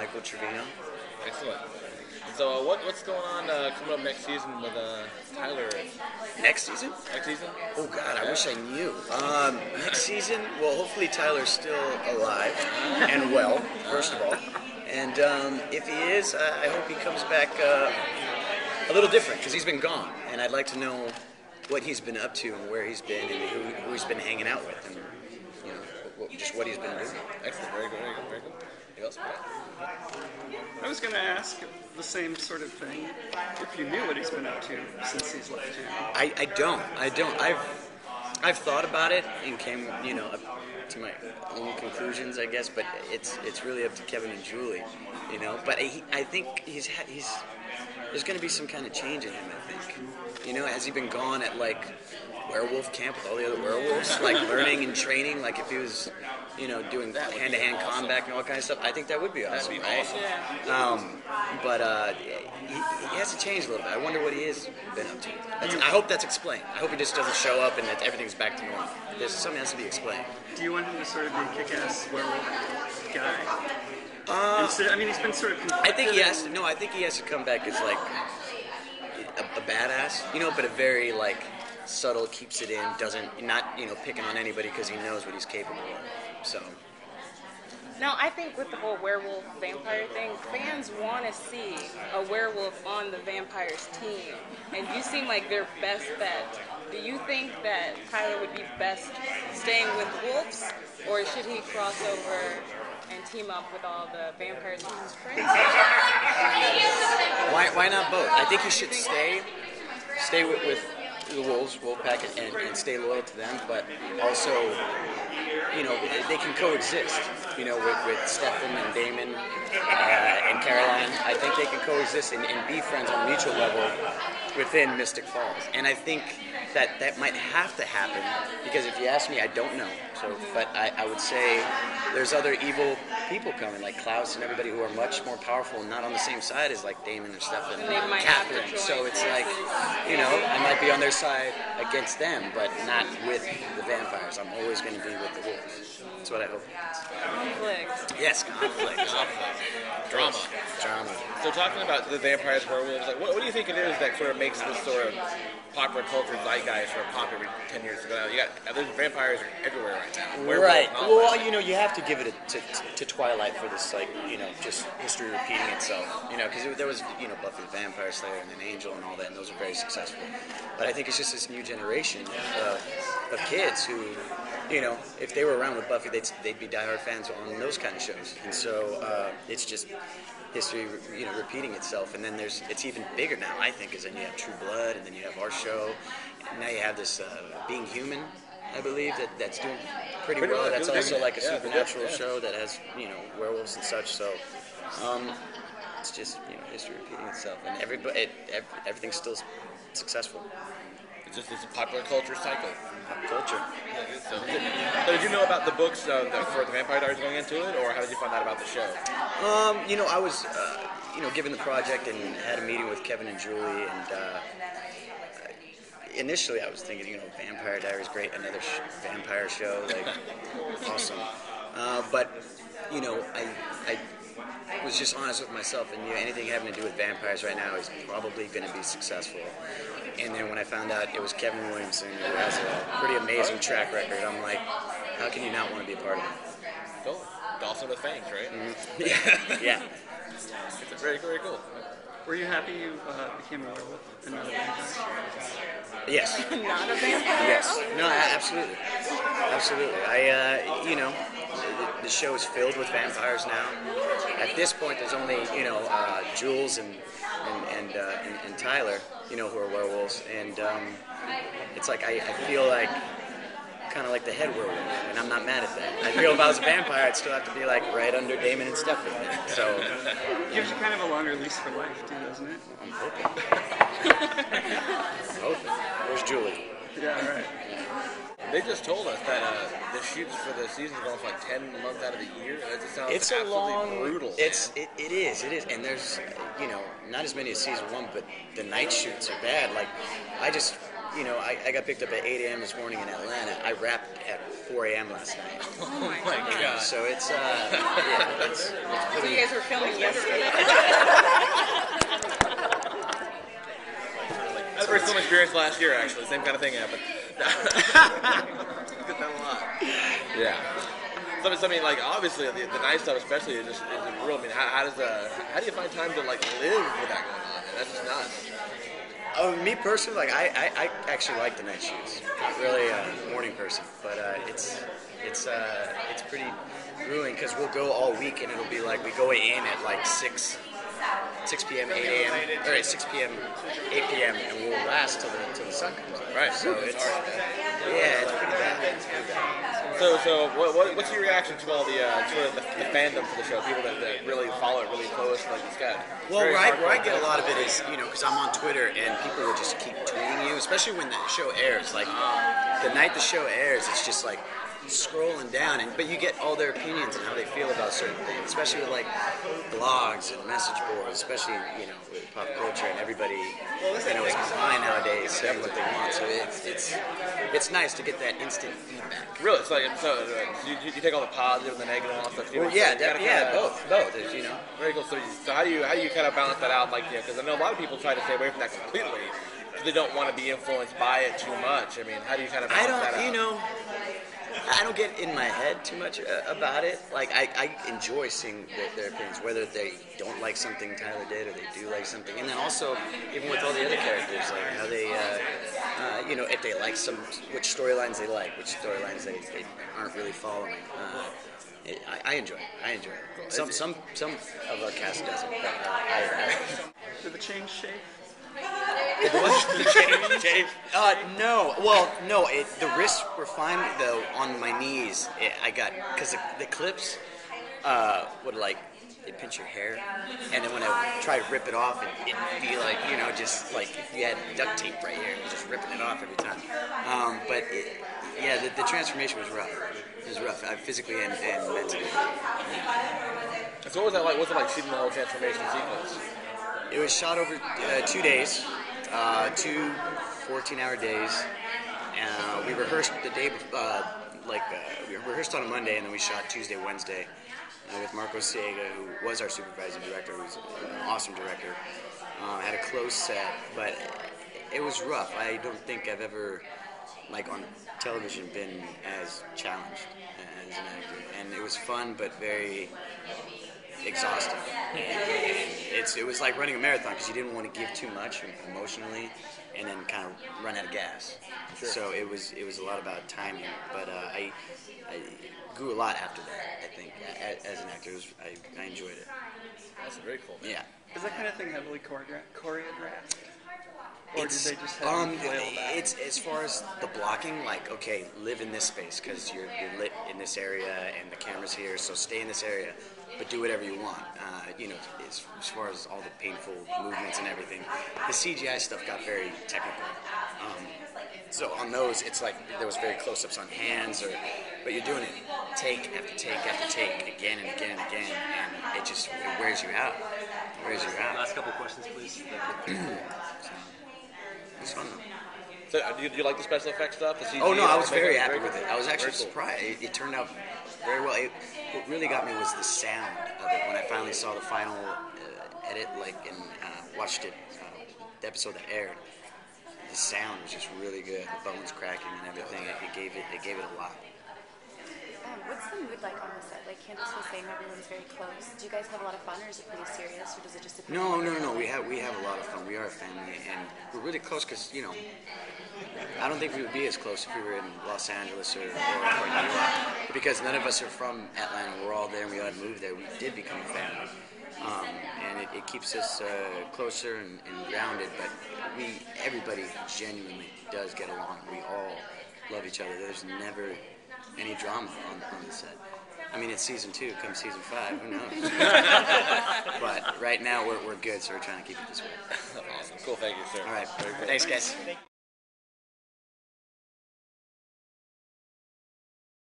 Майklom Trevino. Excellent. So what's going on coming up next season with Tyler? Next season? Next season? Oh God, I wish I knew. Next season, well, hopefully Tyler's still alive and well, first of all. And if he is, I hope he comes back a little different, because he's been gone. And I'd like to know what he's been up to and where he's been and who he's been hanging out with and, you know, just what he's been doing. Excellent. Very good. Very good. Very good. Anything else? I was going to ask the same sort of thing, if you knew what he's been up to since he's left town. I don't. I've thought about it and came, up to my own conclusions, I guess. But it's really up to Kevin and Julie, But I think there's going to be some kind of change in him. I think, has he been gone at werewolf camp with all the other werewolves, learning and training, if he was, doing hand-to-hand combat and all kind of stuff. I think that would be awesome, right? Awesome. But he has to change a little bit. I wonder what he has been up to. I hope that's explained. I hope he just doesn't show up and that everything's back to normal. There's something has to be explained. Do you want him to sort of be a kick-ass werewolf guy? He's been sort of. I think he has to. No, I think he has to come back as a badass, but a very subtle, keeps it in, not picking on anybody because he knows what he's capable of. So. No, I think with the whole werewolf vampire thing, fans want to see a werewolf on the vampires team, and you seem like their best bet. Do you think that Tyler would be best staying with wolves, or should he cross over and team up with all the vampires he's his friends? Why not both? I think he should stay with the wolves, Wolfpack, and stay loyal to them, but also, they can coexist, with Stefan and Damon and Caroline. I think they can coexist and be friends on a mutual level within Mystic Falls. And I think that might have to happen, because if you ask me, I don't know. So, but I would say there's other evil people coming, like Klaus and everybody, who are much more powerful and not on the same side as Damon or Stefan and Catherine. So it's I might be on their side against them, but not with the vampires. I'm always going to be with the wolves. That's what I hope. Conflict. Yes, conflict. Drama. So talking about the vampires, werewolves, what do you think it is that sort of makes this sort of popular culture zeitgeist sort of pop every 10 years ago? There's vampires everywhere right now. Werewolves, right. Well, you have to give it to Twilight for this, just history repeating itself. Because there was, Buffy the Vampire Slayer and then Angel and all that, and those are very successful. But I think it's just this new generation of kids who, if they were around with Buffy, they'd be diehard fans on those kind of shows. And so it's just history, repeating itself. And then it's even bigger now, I think, is then you have True Blood, and then you have our show. And now you have this Being Human, I believe, that's doing pretty well. That's also a supernatural show that has, werewolves and such. So it's just, history repeating itself. And everything's still successful. It's a popular culture cycle. Pop culture. So did you know about the books for the Vampire Diaries going into it, or how did you find out about the show? I was, given the project and had a meeting with Kevin and Julie, and initially I was thinking, Vampire Diaries, great, another vampire show, awesome. But, I was just honest with myself, and anything having to do with vampires right now is probably going to be successful. And then when I found out it was Kevin Williamson, who has a pretty amazing track record, I'm like, how can you not want to be a part of it? Cool. Dawson with fangs, right? Mm-hmm. Yeah. It's very, very cool. Were you happy you became a werewolf and not a vampire? Yes. Not a vampire? Yes. No, absolutely. Absolutely. The show is filled with vampires now. At this point, there's only, Jules and Tyler, who are werewolves. And it's I feel kind of like the head werewolf, and I'm not mad at that. I feel if I was a vampire, I'd still have to be right under Damon and Stefan. So gives you kind of a longer lease for life, too, doesn't it? I'm hoping. I'm hoping. Where's Julie? Yeah, right. They just told us that the shoots for the season are going for 10 months out of the year. That just sounds it's absolutely brutal. It is, and there's not as many as season 1, but the night shoots are bad. you know, I got picked up at 8 a.m. this morning in Atlanta. I wrapped at 4 a.m. last night. Oh my God. So it's, yeah, it's So you guys were filming yesterday? That's our film experience last year, actually. Same kind of thing happened. Get that a lot. Yeah. So I mean, like, obviously, the night stuff, especially, is real. I mean, how do you find time to like live with that going on? That's just nuts. Oh, me personally, like I actually like the night shoots. Not really a morning person, but it's pretty grueling because we'll go all week and it'll be like we go in at like 6 p.m., 8 a.m., or 6 p.m., 8 p.m., and we'll last till the sun comes up. Right. So it's it's pretty bad. So what's your reaction to all the sort of the fandom for the show? People that really follow it really close, like this guy. Well, where I get a lot of it is, you know, because I'm on Twitter and people will just keep tweeting you, especially when the show airs. Like the night the show airs, it's just like scrolling down, but you get all their opinions and how they feel about certain things, especially with like blogs and message boards, especially, you know, with pop culture and everybody, you know, is online nowadays saying what they want. So it's nice to get that instant feedback. Really? So you take all the positive and the negative and all that stuff. Well, both. You know. Very cool. So how do you kind of balance that out? Like, yeah, because I know a lot of people try to stay away from that completely because they don't want to be influenced by it too much. I mean, how do you kind of balance that out? You know, I don't get in my head too much about it. Like, I enjoy seeing their opinions, whether they don't like something Tyler did or they do like something. And then also, even with all the other characters, like how they, you know, if they like which storylines they like, which storylines they aren't really following. I enjoy it. Some of our cast doesn't, but I Did the change shape? The change? No. Well, no. The wrists were fine though. On my knees, I got because the clips would like it'd pinch your hair, and then when I try to rip it off, it'd be like, you know, just like if you had duct tape right here, you're just ripping it off every time. But the transformation was rough. It was rough, physically and mentally. So what was that like? What's it like shooting the whole transformation sequence? It was shot over 2 days, 2 14-hour days. We rehearsed the day, we rehearsed on a Monday, and then we shot Tuesday, Wednesday with Marco Siega, who was our supervising director, who's an awesome director. Had a close set, but it was rough. I don't think I've ever, like on television, been as challenged as an actor. And it was fun, but very exhausting. It was like running a marathon because you didn't want to give too much emotionally and then kind of run out of gas. Sure. So it was a lot about timing, but I grew a lot after that. I think as an actor, I enjoyed it. That's very cool. Yeah. Is that kind of thing heavily choreographed? Or did they just have you flail back? It's as far as the blocking, like, okay, live in this space because you're lit in this area and the camera's here, so stay in this area, but do whatever you want. You know, as far as all the painful movements and everything, the CGI stuff got very technical. So on those, it's like there was very close-ups on hands, but you're doing it take after take after take, again and again and again, and it wears you out. It wears you out. Last couple questions, please. It's fun though. So, do you like the special effects stuff? The CG? Oh no, I was very happy with it. I was actually surprised. It turned out very well. What really got me was the sound of it. When I finally saw the final edit, and watched it, the episode that aired, the sound was just really good. The bones cracking and everything. It gave it a lot. What's the mood like on the set? Like Candace was saying, everyone's very close. Do you guys have a lot of fun, or is it pretty serious, or does it just depend? No. We have a lot of fun. We are a family, and we're really close because, you know, I don't think we would be as close if we were in Los Angeles or New York, because none of us are from Atlanta. We're all there, and we all moved there. We did become a family, and it keeps us closer and grounded. But everybody genuinely does get along. We all love each other. There's never any drama on the set. I mean, it's season 2, come season 5, who knows? But right now we're good, so we're trying to keep it this way. Awesome. Cool, thank you, sir. All right. Thanks, guys.